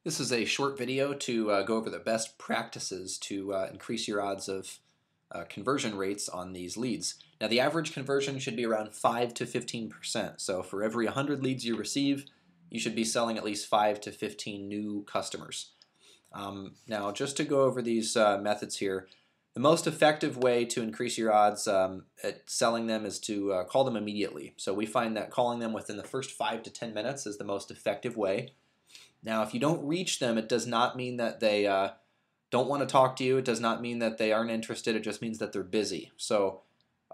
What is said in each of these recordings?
This is a short video to go over the best practices to increase your odds of conversion rates on these leads. Now, the average conversion should be around 5 to 15%. So for every 100 leads you receive, you should be selling at least 5 to 15 new customers. Now, just to go over these methods here, the most effective way to increase your odds at selling them is to call them immediately. So we find that calling them within the first 5 to 10 minutes is the most effective way. Now, if you don't reach them, it does not mean that they don't want to talk to you. It does not mean that they aren't interested. It just means that they're busy. So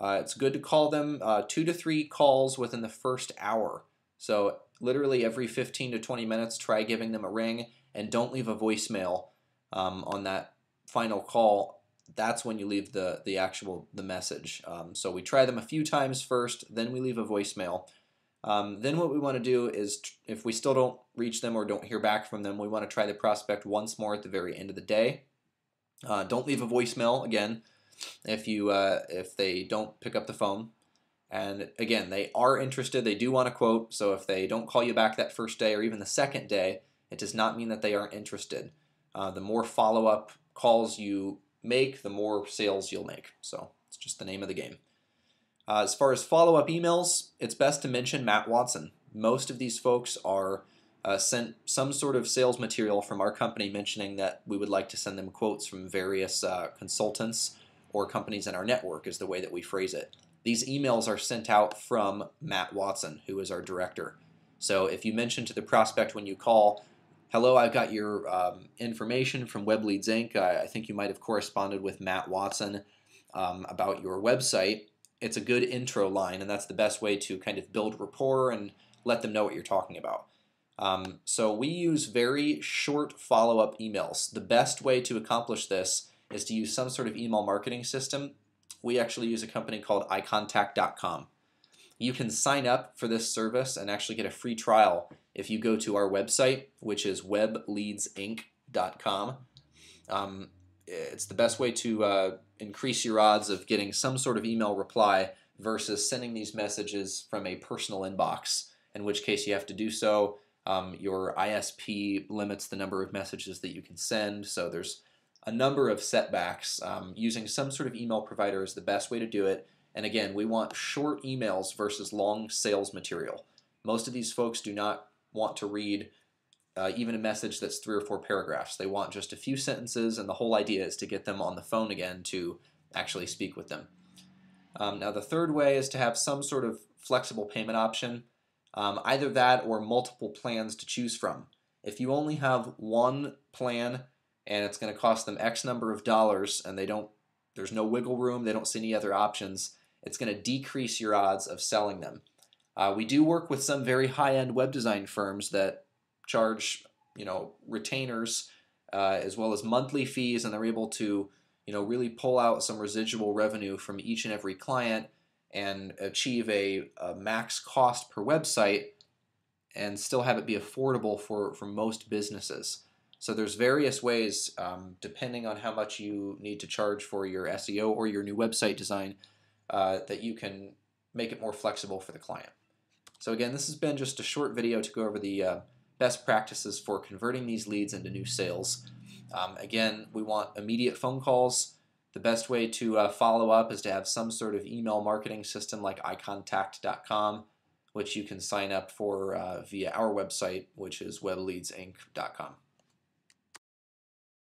it's good to call them 2 to 3 calls within the first hour. So literally every 15 to 20 minutes, try giving them a ring, and don't leave a voicemail on that final call. That's when you leave the message. So we try them a few times first, then we leave a voicemail. Then what we want to do is, if we still don't reach them or don't hear back from them, we want to try the prospect once more at the very end of the day. Don't leave a voicemail again if they don't pick up the phone. And again, they are interested, they do want a quote, so if they don't call you back that first day or even the second day, it does not mean that they aren't interested. The more follow-up calls you make, the more sales you'll make. So it's just the name of the game. As far as follow-up emails, it's best to mention Matt Watson. Most of these folks are sent some sort of sales material from our company mentioning that we would like to send them quotes from various consultants or companies in our network, is the way that we phrase it. These emails are sent out from Matt Watson, who is our director. So if you mention to the prospect when you call, "Hello, I've got your information from Web Leads Inc. I think you might have corresponded with Matt Watson about your website," it's a good intro line, and that's the best way to kind of build rapport and let them know what you're talking about. So we use very short follow-up emails. The best way to accomplish this is to use some sort of email marketing system. We actually use a company called icontact.com. You can sign up for this service and actually get a free trial if you go to our website, which is webleadsinc.com. It's the best way to increase your odds of getting some sort of email reply versus sending these messages from a personal inbox, in which case you have to do so. Your ISP limits the number of messages that you can send, so there's a number of setbacks. Using some sort of email provider is the best way to do it. And again, we want short emails versus long sales material. Most of these folks do not want to read even a message that's 3 or 4 paragraphs. They want just a few sentences, and the whole idea is to get them on the phone again to actually speak with them. Now, the third way is to have some sort of flexible payment option, either that or multiple plans to choose from. If you only have one plan and it's going to cost them X number of dollars and there's no wiggle room, they don't see any other options, it's going to decrease your odds of selling them. We do work with some very high-end web design firms that charge, retainers as well as monthly fees, and they're able to, really pull out some residual revenue from each and every client and achieve a max cost per website and still have it be affordable for most businesses. So there's various ways, depending on how much you need to charge for your SEO or your new website design, that you can make it more flexible for the client. So again, this has been just a short video to go over the best practices for converting these leads into new sales. Again, we want immediate phone calls. The best way to follow up is to have some sort of email marketing system like icontact.com, which you can sign up for via our website, which is webleadsinc.com.